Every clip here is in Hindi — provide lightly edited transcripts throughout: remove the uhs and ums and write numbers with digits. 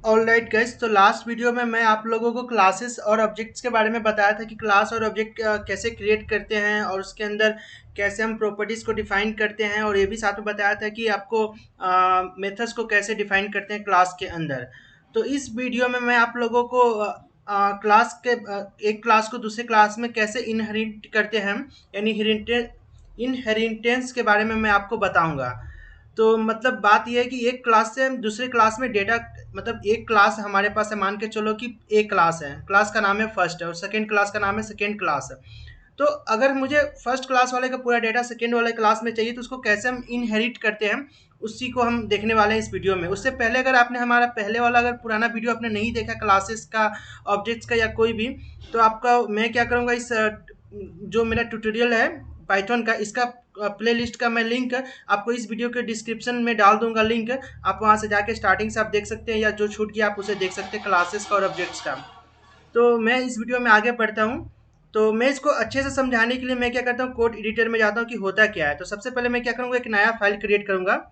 ऑलराइट गाइस, तो लास्ट वीडियो में मैं आप लोगों को क्लासेस और ऑब्जेक्ट्स के बारे में बताया था कि क्लास और ऑब्जेक्ट कैसे क्रिएट करते हैं और उसके अंदर कैसे हम प्रॉपर्टीज़ को डिफाइन करते हैं, और ये भी साथ में बताया था कि आपको मेथड्स को कैसे डिफाइन करते हैं क्लास के अंदर। तो इस वीडियो में मैं आप लोगों को क्लास के एक क्लास को दूसरे क्लास में कैसे इनहेरिट करते हैं, यानी इनहेरिटेंस के बारे में मैं आपको बताऊंगा। तो मतलब बात ये है कि एक क्लास से हम दूसरे क्लास में डेटा, मतलब एक क्लास हमारे पास है, मान के चलो कि एक क्लास है, क्लास का नाम है फर्स्ट और सेकंड क्लास का नाम है सेकंड क्लास। तो अगर मुझे फर्स्ट क्लास वाले का पूरा डेटा सेकंड वाले क्लास में चाहिए तो उसको कैसे हम इनहेरिट करते हैं, उसी को हम देखने वाले हैं इस वीडियो में। उससे पहले अगर आपने हमारा पहले वाला अगर पुराना वीडियो आपने नहीं देखा क्लासेस का, ऑब्जेक्ट्स का या कोई भी, तो आपका मैं क्या करूँगा, इस जो मेरा ट्यूटोरियल है पाइथन का, इसका प्लेलिस्ट का मैं लिंक आपको इस वीडियो के डिस्क्रिप्शन में डाल दूंगा लिंक। आप वहां से जाके स्टार्टिंग से आप देख सकते हैं, या जो छूट गया आप उसे देख सकते हैं क्लासेस का और ऑब्जेक्ट्स का। तो मैं इस वीडियो में आगे बढ़ता हूँ। तो मैं इसको अच्छे से समझाने के लिए मैं क्या करता हूँ, कोड एडिटर में जाता हूँ कि होता क्या है। तो सबसे पहले मैं क्या करूँगा, एक नया फाइल क्रिएट करूँगा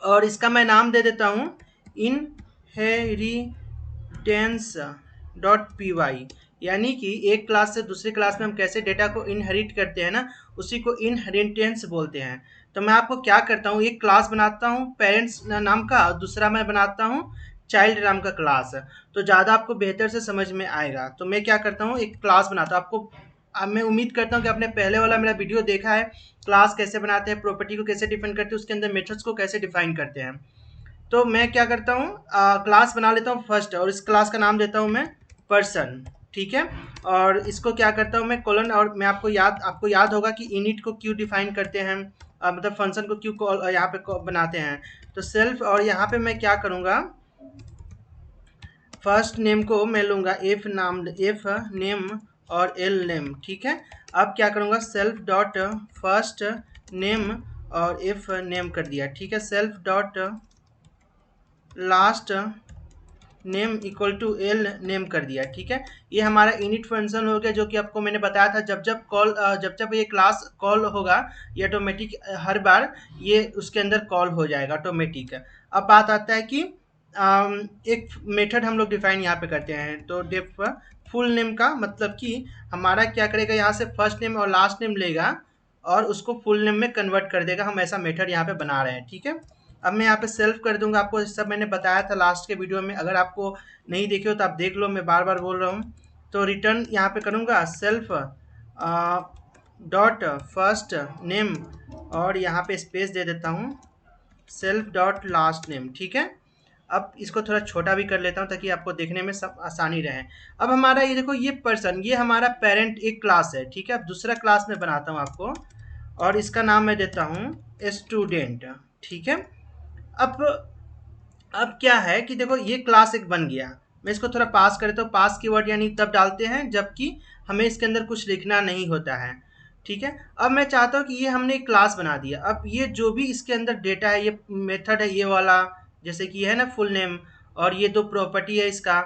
और इसका मैं नाम दे देता हूँ इनहेरिटेंस डॉट पी वाई। यानी कि एक क्लास से दूसरी क्लास में हम कैसे डेटा को इनहेरिट करते हैं ना, उसी को इनहेरिटेंस बोलते हैं। तो मैं आपको क्या करता हूँ, एक क्लास बनाता हूँ पेरेंट्स नाम का, और दूसरा मैं बनाता हूँ चाइल्ड नाम का क्लास। तो ज़्यादा आपको बेहतर से समझ में आएगा। तो मैं क्या करता हूँ, एक क्लास बनाता हूँ आपको। अब मैं उम्मीद करता हूँ कि आपने पहले वाला मेरा वीडियो देखा है, क्लास कैसे बनाते हैं, प्रॉपर्टी को कैसे डिफाइन करते हैं, उसके अंदर मेथड्स को कैसे डिफाइन करते हैं। तो मैं क्या करता हूँ, क्लास बना लेता हूँ फर्स्ट, और इस क्लास का नाम देता हूँ मैं पर्सन। ठीक है। और इसको क्या करता हूँ मैं कोलन, और मैं आपको याद होगा कि इनिट को क्यों डिफाइन करते हैं, मतलब फंक्शन को क्यों कॉल यहाँ पे बनाते हैं। तो सेल्फ, और यहाँ पे मैं क्या करूँगा, फर्स्ट नेम को मैं लूँगा एफ नेम और एल नेम। ठीक है। अब क्या करूँगा, सेल्फ डॉट फर्स्ट नेम और एफ नेम कर दिया। ठीक है। Self dot last name equal to L name कर दिया। ठीक है। ये हमारा इनिट फंक्शन हो गया, जो कि आपको मैंने बताया था, जब जब ये क्लास कॉल होगा, ये ऑटोमेटिक हर बार ये उसके अंदर कॉल हो जाएगा ऑटोमेटिक। अब बात आता है कि एक मेथड हम लोग डिफाइन यहाँ पे करते हैं। तो डिफ फुल नेम का मतलब कि हमारा क्या करेगा, यहाँ से फर्स्ट नेम और लास्ट नेम लेगा और उसको फुल नेम में कन्वर्ट कर देगा। हम ऐसा मेथड यहाँ पे बना रहे हैं। ठीक है। अब मैं यहाँ पे सेल्फ कर दूंगा, आपको सब मैंने बताया था लास्ट के वीडियो में। अगर आपको नहीं देखे हो तो आप देख लो, मैं बार बार बोल रहा हूँ। तो रिटर्न यहाँ पे करूँगा सेल्फ डॉट फर्स्ट नेम, और यहाँ पे स्पेस दे देता हूँ सेल्फ डॉट लास्ट नेम। ठीक है। अब इसको थोड़ा छोटा भी कर लेता हूँ ताकि आपको देखने में सब आसानी रहे। अब हमारा ये देखो, ये पर्सन, ये हमारा पेरेंट एक क्लास है। ठीक है। अब दूसरा क्लास में बनाता हूँ आपको, और इसका नाम मैं देता हूँ स्टूडेंट। ठीक है। अब अब क्या है कि देखो, ये क्लास एक बन गया। मैं इसको थोड़ा पास कर देता हूँ। पास कीवर्ड यानी तब डालते हैं जबकि हमें इसके अंदर कुछ लिखना नहीं होता है। ठीक है। अब मैं चाहता हूँ कि ये हमने एक क्लास बना दिया। अब ये जो भी इसके अंदर डेटा है, ये मेथड है ये वाला, जैसे कि है ना फुल नेम, और ये दो प्रॉपर्टी है इसका,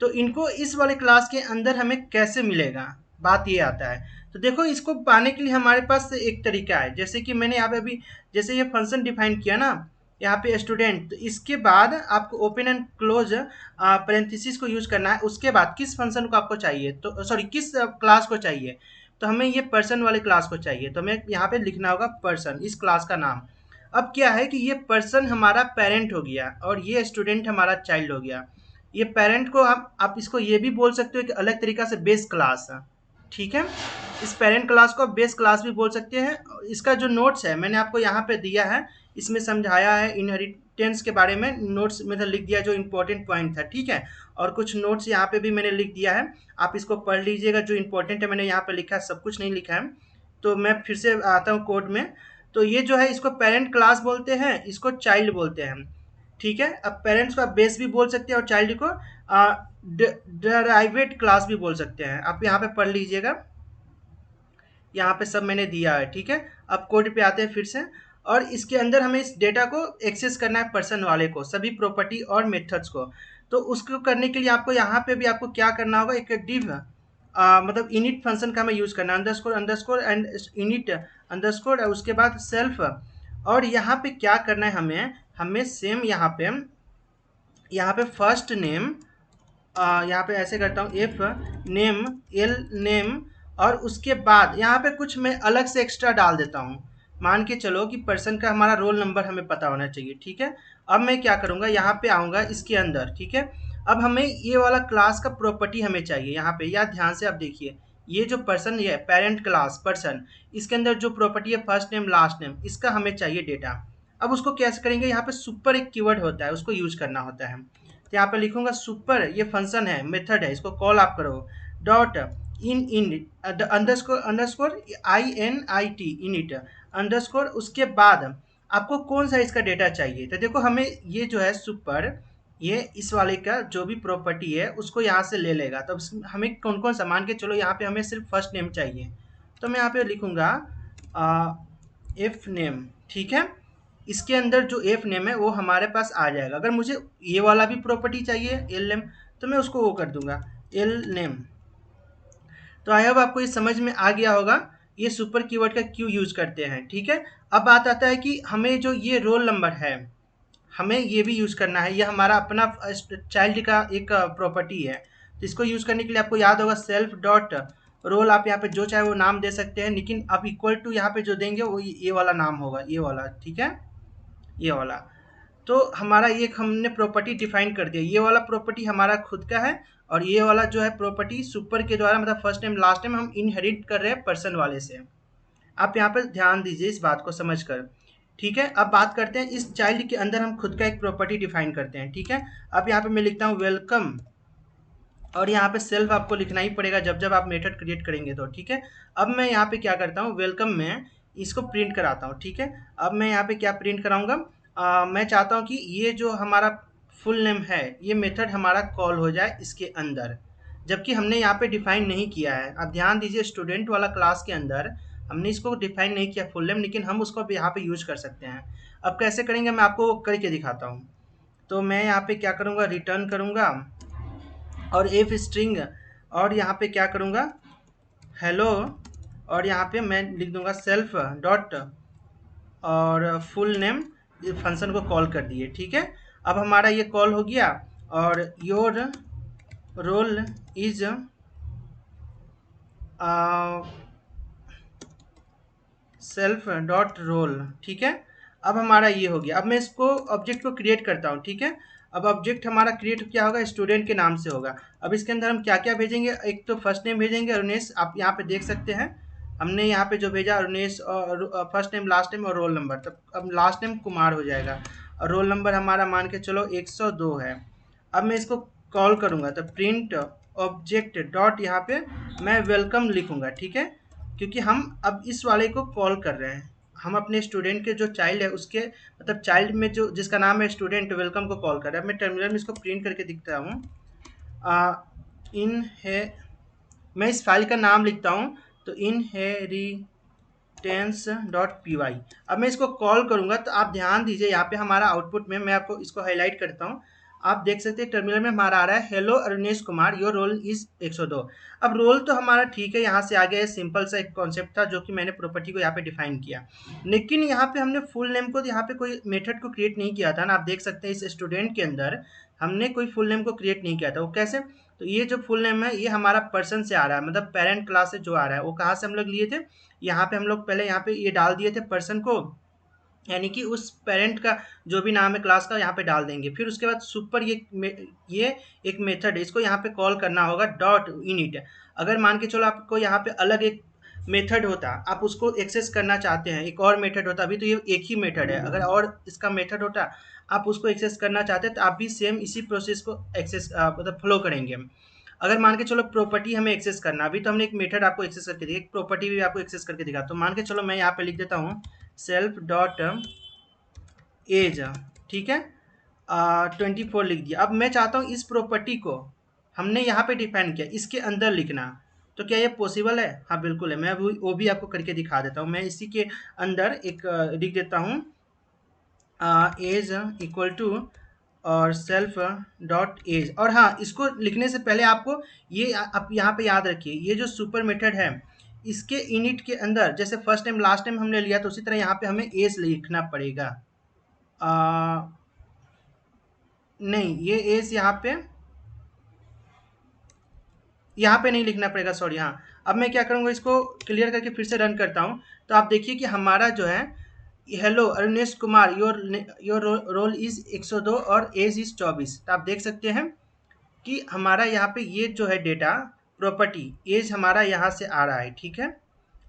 तो इनको इस वाले क्लास के अंदर हमें कैसे मिलेगा, बात ये आता है। तो देखो, इसको पाने के लिए हमारे पास एक तरीका है। जैसे कि मैंने यहाँ पे अभी, जैसे ये फंक्शन डिफाइन किया ना यहाँ पे स्टूडेंट, तो इसके बाद आपको ओपन एंड क्लोज पेरेंथेसिस को यूज करना है। उसके बाद किस फंक्शन को आपको चाहिए, तो सॉरी किस क्लास को चाहिए, तो हमें ये पर्सन वाले क्लास को चाहिए। तो हमें यहाँ पे लिखना होगा पर्सन, इस क्लास का नाम। अब क्या है कि ये पर्सन हमारा पेरेंट हो गया और ये स्टूडेंट हमारा चाइल्ड हो गया। ये पेरेंट को आप इसको ये भी बोल सकते हो कि अलग तरीका से बेस क्लास। ठीक है। इस पेरेंट क्लास को बेस क्लास भी बोल सकते हैं। इसका जो नोट्स है मैंने आपको यहाँ पे दिया है, इसमें समझाया है इनहेरिटेंस के बारे में, नोट्स में तो लिख दिया जो इंपॉर्टेंट पॉइंट था। ठीक है। और कुछ नोट्स यहाँ पे भी मैंने लिख दिया है, आप इसको पढ़ लीजिएगा। जो इंपॉर्टेंट है मैंने यहाँ पे लिखा है, सब कुछ नहीं लिखा है। तो मैं फिर से आता हूँ कोड में। तो ये जो है, इसको पेरेंट क्लास बोलते हैं, इसको चाइल्ड बोलते हैं। ठीक है। अब पेरेंट्स को आप बेस भी बोल सकते हैं और चाइल्ड को डराइवेट क्लास भी बोल सकते हैं। आप यहाँ पे पढ़ लीजिएगा, यहाँ पे सब मैंने दिया है। ठीक है। अब कोड पे आते हैं फिर से, और इसके अंदर हमें इस डेटा को एक्सेस करना है, पर्सन वाले को, सभी प्रॉपर्टी और मेथड्स को। तो उसको करने के लिए आपको यहाँ पे भी आपको क्या करना होगा, एक डिव मतलब इनिट फंक्शन का हमें यूज करना है, underscore underscore and init underscore, उसके बाद सेल्फ। और यहाँ पे क्या करना है, हमें हमें सेम यहाँ पे यहाँ पे फर्स्ट नेम, यहाँ पे ऐसे करता हूँ इफ नेम एल नेम, और उसके बाद यहाँ पे कुछ मैं अलग से एक्स्ट्रा डाल देता हूँ। मान के चलो कि पर्सन का हमारा रोल नंबर हमें पता होना चाहिए, ठीक है। अब मैं क्या करूँगा, यहाँ पे आऊँगा इसके अंदर, ठीक है। अब हमें ये वाला क्लास का प्रॉपर्टी हमें चाहिए यहाँ पे, या ध्यान से आप देखिए, ये जो पर्सन, ये पेरेंट क्लास पर्सन, इसके अंदर जो प्रॉपर्टी है फर्स्ट नेम लास्ट नेम, इसका हमें चाहिए डेटा। अब उसको कैसे करेंगे, यहाँ पे सुपर एक कीवर्ड होता है, उसको यूज करना होता है। तो यहाँ पे लिखूंगा सुपर, ये फंक्शन है, मेथड है, इसको कॉल आप करो, dot in underscore underscore INIT init underscore, उसके बाद आपको कौन सा इसका डेटा चाहिए। तो देखो हमें ये जो है सुपर, ये इस वाले का जो भी प्रॉपर्टी है उसको यहाँ से ले लेगा। तो हमें कौन कौन सा, मान के चलो यहाँ पे हमें सिर्फ फर्स्ट नेम चाहिए, तो मैं यहाँ पे लिखूंगा एफ नेम, ठीक है। इसके अंदर जो एफ नेम है वो हमारे पास आ जाएगा। अगर मुझे ये वाला भी प्रॉपर्टी चाहिए एल नेम, तो मैं उसको वो कर दूंगा एल नेम। तो आई होप आपको ये समझ में आ गया होगा ये सुपर कीवर्ड का क्यों यूज करते हैं, ठीक है। अब बात आता है कि हमें जो ये रोल नंबर है, हमें ये भी यूज करना है, ये हमारा अपना चाइल्ड का एक प्रॉपर्टी है। तो इसको यूज करने के लिए आपको याद होगा सेल्फ डॉट रोल, आप यहाँ पे जो चाहे वो नाम दे सकते हैं, लेकिन आप इक्वल टू यहाँ पे जो देंगे वो ये वाला नाम होगा, ये वाला, ठीक है, ये वाला। तो हमारा ये हमने प्रॉपर्टी डिफाइन कर दिया, ये वाला प्रॉपर्टी हमारा खुद का है, और ये वाला जो है प्रॉपर्टी सुपर के द्वारा, मतलब फर्स्ट नेम लास्ट नेम हम इनहेरिट कर रहे हैं पर्सन वाले से। आप यहाँ पर ध्यान दीजिए इस बात को समझकर, ठीक है। अब बात करते हैं इस चाइल्ड के अंदर हम खुद का एक प्रॉपर्टी डिफाइन करते हैं, ठीक है। अब यहाँ पे मैं लिखता हूँ वेलकम, और यहाँ पे सेल्फ आपको लिखना ही पड़ेगा जब जब आप मेथड क्रिएट करेंगे तो, ठीक है। अब मैं यहाँ पे क्या करता हूँ, वेलकम में इसको प्रिंट कराता हूँ, ठीक है। अब मैं यहाँ पे क्या प्रिंट कराऊंगा, मैं चाहता हूँ कि ये जो हमारा फुल नेम है, ये मेथड हमारा कॉल हो जाए इसके अंदर, जबकि हमने यहाँ पे डिफाइन नहीं किया है। अब ध्यान दीजिए स्टूडेंट वाला क्लास के अंदर हमने इसको डिफाइन नहीं किया फुल नेम, लेकिन हम उसको यहाँ पे यूज कर सकते हैं। अब कैसे करेंगे मैं आपको करके दिखाता हूँ। तो मैं यहाँ पे क्या करूँगा, रिटर्न करूँगा, और एफ स्ट्रिंग, और यहाँ पे क्या करूँगा, हेलो, और यहाँ पे मैं लिख दूंगा सेल्फ डॉट और फुल नेम, फंक्शन को कॉल कर दिए, ठीक है। अब हमारा ये कॉल हो गया, और your roll is self dot roll, ठीक है। अब हमारा ये हो गया। अब मैं इसको ऑब्जेक्ट को क्रिएट करता हूँ, ठीक है। अब ऑब्जेक्ट हमारा क्रिएट क्या होगा, स्टूडेंट के नाम से होगा। अब इसके अंदर हम क्या क्या भेजेंगे, एक तो फर्स्ट नेम भेजेंगे अरुणेश, आप यहाँ पे देख सकते हैं हमने यहाँ पे जो भेजा अरुणेश, और फर्स्ट नेम लास्ट नेम और रोल नंबर। तब अब लास्ट नेम कुमार हो जाएगा, और रोल नंबर हमारा मान के चलो 102 है। अब मैं इसको कॉल करूँगा, तो प्रिंट ऑब्जेक्ट डॉट यहाँ पे मैं वेलकम लिखूंगा, ठीक है, क्योंकि हम अब इस वाले को कॉल कर रहे हैं। हम अपने स्टूडेंट के जो चाइल्ड है उसके, मतलब चाइल्ड में जो जिसका नाम है स्टूडेंट, वेलकम को कॉल कर रहा है। मैं टर्मिनल में इसको प्रिंट करके दिखता हूँ। इन है, मैं इस फाइल का नाम लिखता हूँ, तो inheritance.py। अब मैं इसको कॉल करूँगा, तो आप ध्यान दीजिए यहाँ पे हमारा आउटपुट में, मैं आपको इसको हाईलाइट करता हूँ, आप देख सकते हैं टर्मिनल में हमारा आ रहा है hello Arunesh Kumar, your roll is 102। अब रोल तो हमारा ठीक है, यहाँ से आ गया, सिंपल सा एक कॉन्सेप्ट था जो कि मैंने प्रॉपर्टी को यहाँ पे डिफाइन किया, लेकिन यहाँ पे हमने फुल नेम को, यहाँ पे कोई मेथड को क्रिएट नहीं किया था ना। आप देख सकते हैं इस स्टूडेंट के अंदर हमने कोई फुल नेम को क्रिएट नहीं किया था। वो कैसे, तो ये जो फुल नेम है ये हमारा पर्सन से आ रहा है, मतलब पेरेंट क्लास से जो आ रहा है। वो कहाँ से हम लोग लिए थे, यहाँ पे हम लोग पहले यहाँ पे ये डाल दिए थे पर्सन को, यानी कि उस पेरेंट का जो भी नाम है क्लास का यहाँ पे डाल देंगे। फिर उसके बाद सुपर ये एक मेथड है, इसको यहाँ पे कॉल करना होगा डॉट इनिट। अगर मान के चलो आपको यहाँ पे अलग एक मेथड होता, आप उसको एक्सेस करना चाहते हैं, एक और मेथड होता, अभी तो ये एक ही मेथड है, अगर और इसका मेथड होता आप उसको एक्सेस करना चाहते हैं, तो आप भी सेम इसी प्रोसेस को एक्सेस मतलब फॉलो करेंगे। अगर मान के चलो प्रॉपर्टी हमें एक्सेस करना, अभी तो हमने एक मेथड आपको एक्सेस करके दिया, एक प्रॉपर्टी भी आपको एक्सेस करके दिखा। तो मान के चलो मैं यहाँ पे लिख देता हूँ सेल्फ डॉट एज, ठीक है, 24 लिख दिया। अब मैं चाहता हूँ इस प्रॉपर्टी को हमने यहाँ पे डिफाइन किया, इसके अंदर लिखना, तो क्या ये पॉसिबल है? हाँ बिल्कुल है। मैं वो भी आपको करके दिखा देता हूँ। मैं इसी के अंदर एक लिख देता हूँ एज इक्वल टू और सेल्फ डॉट एज। और हाँ, इसको लिखने से पहले आपको ये आप यहाँ पे याद रखिए, ये जो सुपर मेथड है इसके इनिट के अंदर जैसे फर्स्ट टाइम लास्ट टाइम हमने लिया, तो उसी तरह यहाँ पे हमें एज लिखना पड़ेगा। नहीं, ये एज यहाँ पे नहीं लिखना पड़ेगा, सॉरी। हाँ, अब मैं क्या करूँगा, इसको क्लियर करके फिर से रन करता हूँ। तो आप देखिए कि हमारा जो है, hello Arunesh Kumar, your roll is 102 और एज इज 24। तो आप देख सकते हैं कि हमारा यहाँ पे ये जो है डेटा प्रॉपर्टी एज हमारा यहाँ से आ रहा है, ठीक है।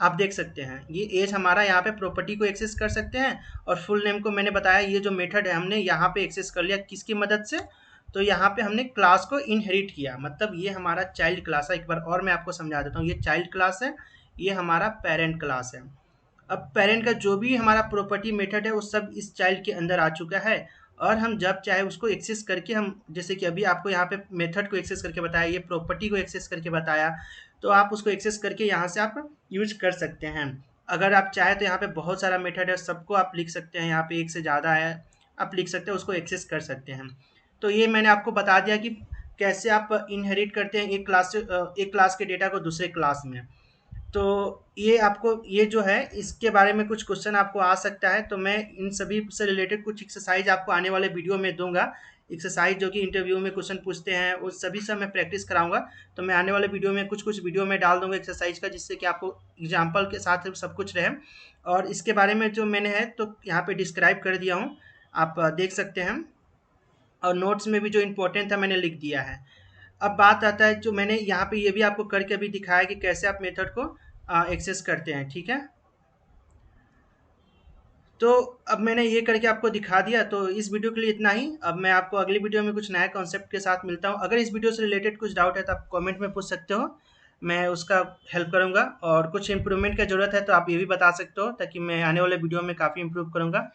आप देख सकते हैं ये एज हमारा यहाँ पे प्रॉपर्टी को एक्सेस कर सकते हैं, और फुल नेम को मैंने बताया, ये जो मेथड है हमने यहाँ पे एक्सेस कर लिया किसकी मदद से, तो यहाँ पे हमने क्लास को इनहेरिट किया, मतलब ये हमारा चाइल्ड क्लास है। एक बार और मैं आपको समझा देता हूँ, ये चाइल्ड क्लास है, ये हमारा पेरेंट क्लास है। अब पेरेंट का जो भी हमारा प्रॉपर्टी मेथड है वो सब इस चाइल्ड के अंदर आ चुका है, और हम जब चाहे उसको एक्सेस करके, हम जैसे कि अभी आपको यहाँ पे मेथड को एक्सेस करके बताया, ये प्रॉपर्टी को एक्सेस करके बताया, तो आप उसको एक्सेस करके यहाँ से आप यूज कर सकते हैं। अगर आप चाहे तो यहाँ पे बहुत सारा मेथड है, सबको आप लिख सकते हैं, यहाँ पे एक से ज़्यादा है, आप लिख सकते हैं, उसको एक्सेस कर सकते हैं। तो ये मैंने आपको बता दिया कि कैसे आप इनहेरिट करते हैं एक क्लास से एक क्लास के डेटा को दूसरे क्लास में। तो ये आपको, ये जो है इसके बारे में कुछ क्वेश्चन आपको आ सकता है, तो मैं इन सभी से रिलेटेड कुछ एक्सरसाइज आपको आने वाले वीडियो में दूंगा। एक्सरसाइज जो कि इंटरव्यू में क्वेश्चन पूछते हैं, उस सभी से मैं प्रैक्टिस कराऊंगा। तो मैं आने वाले वीडियो में कुछ कुछ वीडियो में डाल दूंगा एक्सरसाइज का, जिससे कि आपको एग्जाम्पल के साथ सब कुछ रहे। और इसके बारे में जो मैंने है तो यहाँ पे डिस्क्राइब कर दिया हूँ, आप देख सकते हैं, और नोट्स में भी जो इम्पोर्टेंट था मैंने लिख दिया है। अब बात आता है, जो मैंने यहाँ पे ये भी आपको करके अभी दिखाया कि कैसे आप मेथड को एक्सेस करते हैं, ठीक है। तो अब मैंने ये करके आपको दिखा दिया, तो इस वीडियो के लिए इतना ही। अब मैं आपको अगली वीडियो में कुछ नया कॉन्सेप्ट के साथ मिलता हूँ। अगर इस वीडियो से रिलेटेड कुछ डाउट है तो आप कमेंट में पूछ सकते हो, मैं उसका हेल्प करूँगा। और कुछ इम्प्रूवमेंट की ज़रूरत है तो आप ये भी बता सकते हो, ताकि मैं आने वाले वीडियो में काफ़ी इम्प्रूव करूँगा।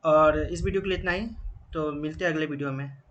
और इस वीडियो के लिए इतना ही, तो मिलते हैं अगले वीडियो में।